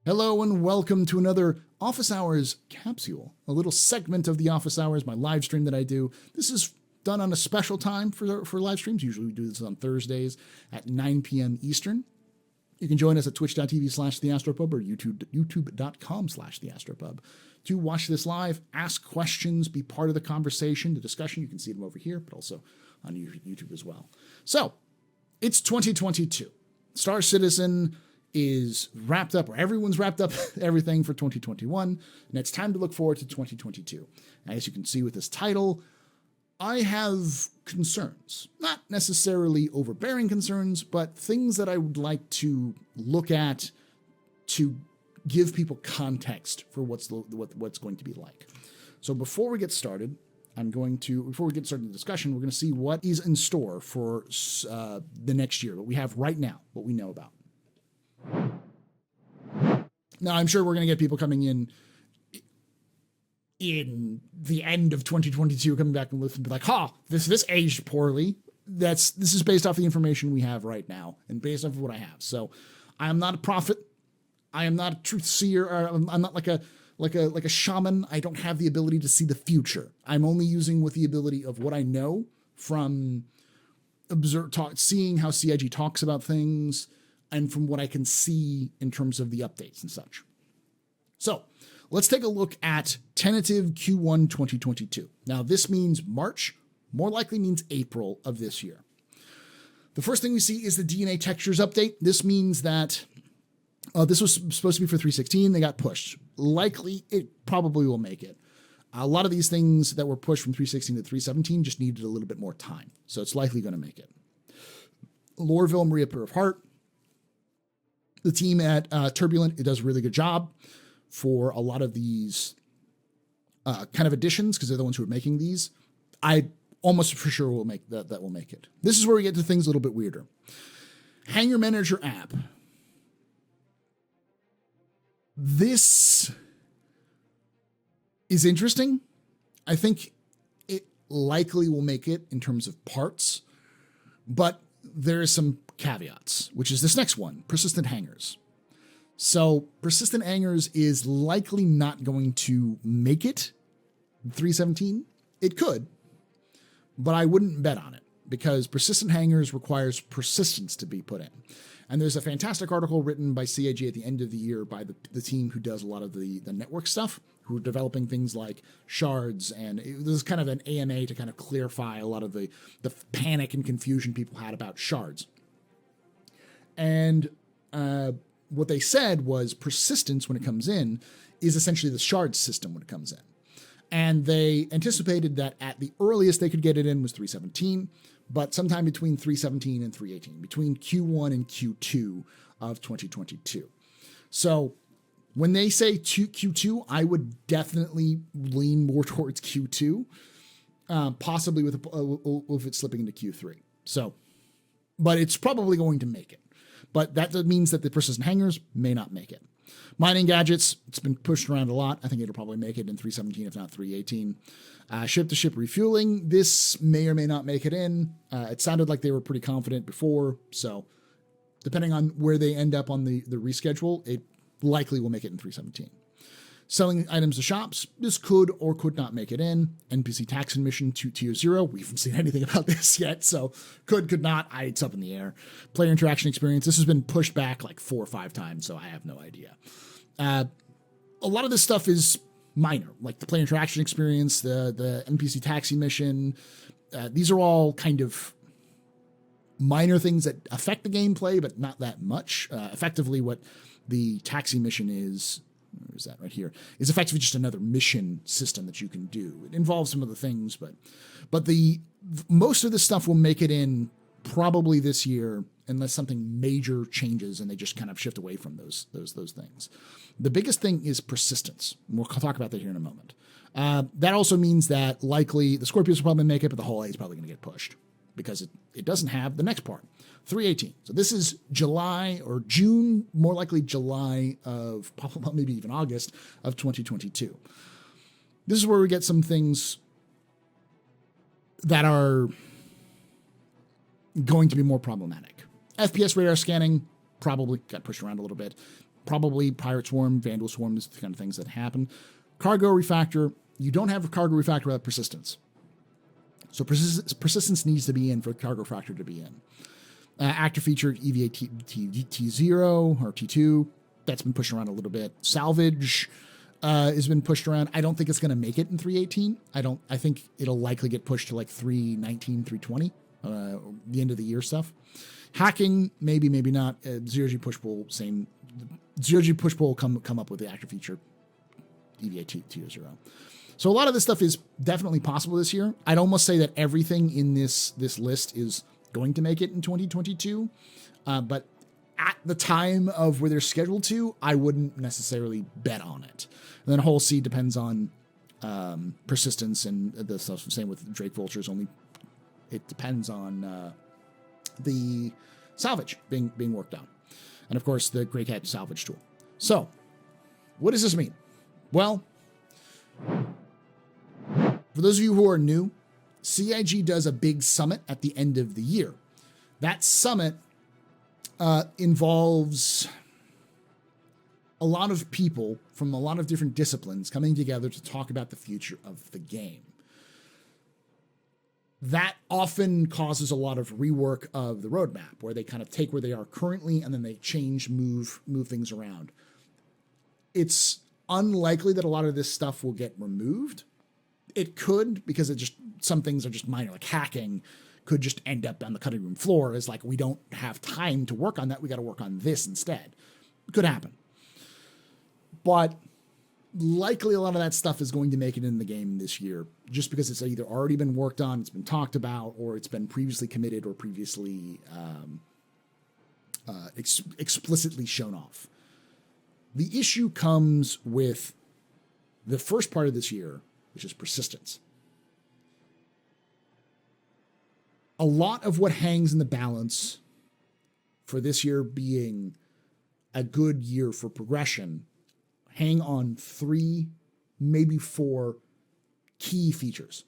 Hello and welcome to another Office Hours capsule, a little segment of the Office Hours, my live stream that I do. This is done on a special time for live streams. Usually we do this on Thursdays at 9 p.m. Eastern. You can join us at twitch.tv/theastropub or youtube.com/theastropub to watch this live, ask questions, be part of the conversation, the discussion. You can see them over here, but also on YouTube as well. So it's 2022. Star Citizen is wrapped up, or everyone's wrapped up everything for 2021, and it's time to look forward to 2022. As you can see with this title, I have concerns, not necessarily overbearing concerns, but things that I would like to look at to give people context for what's going to be like. So before we get started, before we get started in the discussion, we're going to see what is in store for the next year, what we have right now, what we know about. Now, I'm sure we're going to get people coming in the end of 2022, coming back and listen and be like, this aged poorly. This is based off the information we have right now and based off of what I have. So I am not a prophet. I am not a truth seer. I'm not like a shaman. I don't have the ability to see the future. I'm only using with the ability of what I know from seeing how CIG talks about things, and from what I can see in terms of the updates and such. So let's take a look at tentative Q1 2022. Now, this means March, more likely means April of this year. The first thing we see is the DNA textures update. This means that this was supposed to be for 316. They got pushed. Likely, it probably will make it. A lot of these things that were pushed from 316 to 317 just needed a little bit more time. So it's likely going to make it. Lorville, Maria Pair of Heart. The team at Turbulent, it does a really good job for a lot of these kind of additions, because they're the ones who are making these. I almost for sure will make that will make it. This is where we get to things a little bit weirder. Hangar Manager app. This is interesting. I think it likely will make it in terms of parts, but there is some caveats, which is this next one, persistent hangars. So persistent hangars is likely not going to make it 317. It could, but I wouldn't bet on it, because persistent hangars requires persistence to be put in. And there's a fantastic article written by CAG at the end of the year by the team who does a lot of the network stuff, who are developing things like shards. And this is kind of an AMA to kind of clarify a lot of the panic and confusion people had about shards. And what they said was persistence, when it comes in, is essentially the shard system when it comes in. And they anticipated that at the earliest they could get it in was 317, but sometime between 317 and 318, between Q1 and Q2 of 2022. So when they say Q2, I would definitely lean more towards Q2, possibly with it slipping into Q3. So, but it's probably going to make it. But that means that the persistent hangars may not make it. Mining gadgets, it's been pushed around a lot. I think it'll probably make it in 317, if not 318. Ship-to-ship refueling, this may or may not make it in. It sounded like they were pretty confident before, so depending on where they end up on the reschedule, it likely will make it in 317. Selling items to shops, this could or could not make it in. NPC tax admission to tier 0. We haven't seen anything about this yet, so could not. It's up in the air. Player interaction experience, this has been pushed back like 4 or 5 times, so I have no idea. A lot of this stuff is minor, like the player interaction experience, the NPC taxi mission. These are all kind of minor things that affect the gameplay, but not that much. Effectively, what the taxi mission is, where is that right here, is effectively just another mission system that you can do. It involves some other things, but the most of this stuff will make it in probably this year, unless something major changes and they just kind of shift away from those things. The biggest thing is persistence. We'll talk about that here in a moment. That also means that likely the Scorpios will probably make it, but the whole A is probably going to get pushed because it doesn't have the next part, 318. So this is July or June, more likely July of probably maybe even August of 2022. This is where we get some things that are going to be more problematic. FPS radar scanning probably got pushed around a little bit. Probably Pirate Swarm, Vandal Swarm is the kind of things that happen. Cargo refactor, you don't have a cargo refactor without persistence. So persistence needs to be in for cargo refactor to be in. Active feature EVA T0 or T2, that's been pushed around a little bit. Salvage has been pushed around. I don't think it's going to make it in 3.18. I think it'll likely get pushed to like 3.19, 3.20, the end of the year stuff. Hacking, maybe not. Zero-G push-pull, same. Zero-G push-pull will come up with the active feature EVA T0. So a lot of this stuff is definitely possible this year. I'd almost say that everything in this list is going to make it in 2022. But at the time of where they're scheduled to, I wouldn't necessarily bet on it. And then Whole C depends on persistence and the stuff. Same with Drake Vultures. Only it depends on the salvage being worked on. And of course, the Grey Cat salvage tool. So what does this mean? Well, for those of you who are new, CIG does a big summit at the end of the year. That summit involves a lot of people from a lot of different disciplines coming together to talk about the future of the game. That often causes a lot of rework of the roadmap, where they kind of take where they are currently and then they change, move things around. It's unlikely that a lot of this stuff will get removed. It could, because some things are just minor, like hacking could just end up on the cutting room floor as like, we don't have time to work on that. We got to work on this instead. It could happen. But likely a lot of that stuff is going to make it in the game this year, just because it's either already been worked on, it's been talked about, or it's been previously committed or previously explicitly shown off. The issue comes with the first part of this year, which is persistence. A lot of what hangs in the balance for this year being a good year for progression hang on 3, maybe 4 key features.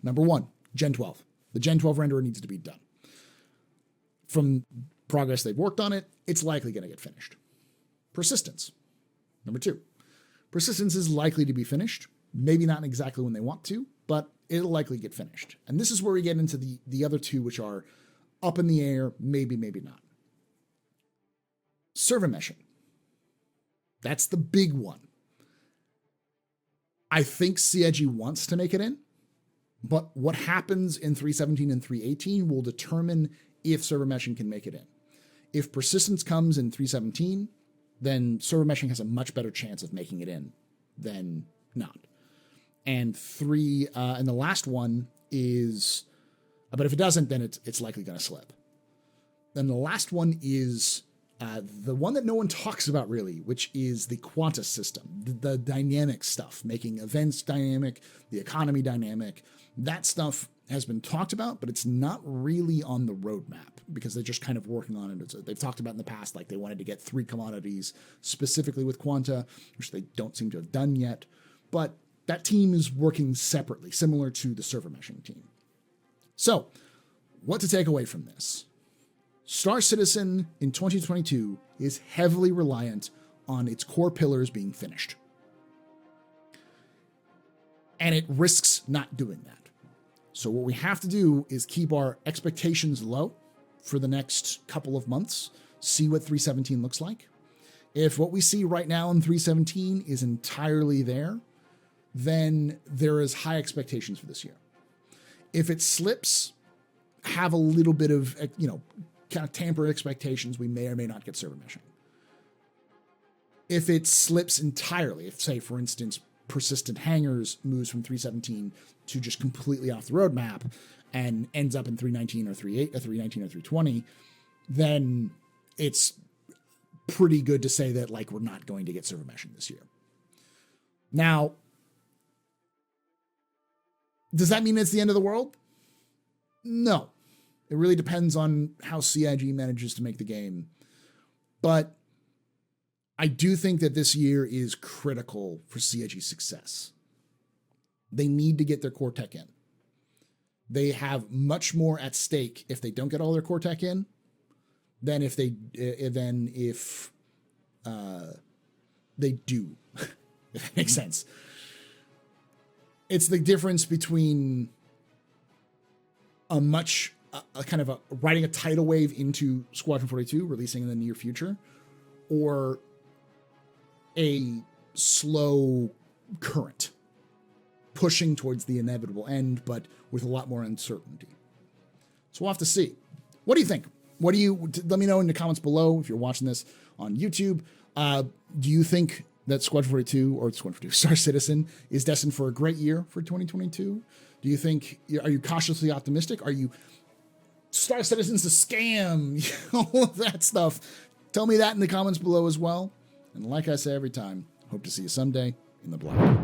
Number 1, Gen 12. The Gen 12 renderer needs to be done. From progress they've worked on it, it's likely going to get finished. Persistence. Number 2, persistence is likely to be finished. Maybe not exactly when they want to, but it'll likely get finished. And this is where we get into the other 2, which are up in the air, maybe not. Server meshing. That's the big one. I think CIG wants to make it in, but what happens in 3.17 and 3.18 will determine if server meshing can make it in. If persistence comes in 3.17, then server meshing has a much better chance of making it in than not. And and the last one is, but if it doesn't, then it's likely going to slip. Then the last one is the one that no one talks about really, which is the Quanta system, the dynamic stuff, making events dynamic, the economy dynamic. That stuff has been talked about, but it's not really on the roadmap because they're just kind of working on it. They've talked about in the past, like they wanted to get 3 commodities specifically with Quanta, which they don't seem to have done yet. But that team is working separately, similar to the server meshing team. So, what to take away from this? Star Citizen in 2022 is heavily reliant on its core pillars being finished. And it risks not doing that. So what we have to do is keep our expectations low for the next couple of months, see what 3.17 looks like. If what we see right now in 3.17 is entirely there, then there is high expectations for this year. If it slips, have a little bit of, kind of tamper expectations. We may or may not get server meshing. If it slips entirely, if say, for instance, persistent hangers moves from 3.17 to just completely off the roadmap and ends up in 3.19 or 3.8 or 3.19 or 3.20, then it's pretty good to say that like we're not going to get server meshing this year. Now, does that mean it's the end of the world? No. It really depends on how CIG manages to make the game. But I do think that this year is critical for CIG's success. They need to get their core tech in. They have much more at stake if they don't get all their core tech in than if they do. If that makes sense. It's the difference between a kind of riding a tidal wave into Squadron 42, releasing in the near future, or a slow current pushing towards the inevitable end, but with a lot more uncertainty. So we'll have to see. What do you think? Let me know in the comments below if you're watching this on YouTube. Do you think that Squadron 42 or Squadron 42 Star Citizen is destined for a great year for 2022? Do you think, are you cautiously optimistic? Are you Star Citizen's a scam? All of that stuff. Tell me that in the comments below as well. And like I say every time, hope to see you someday in the black.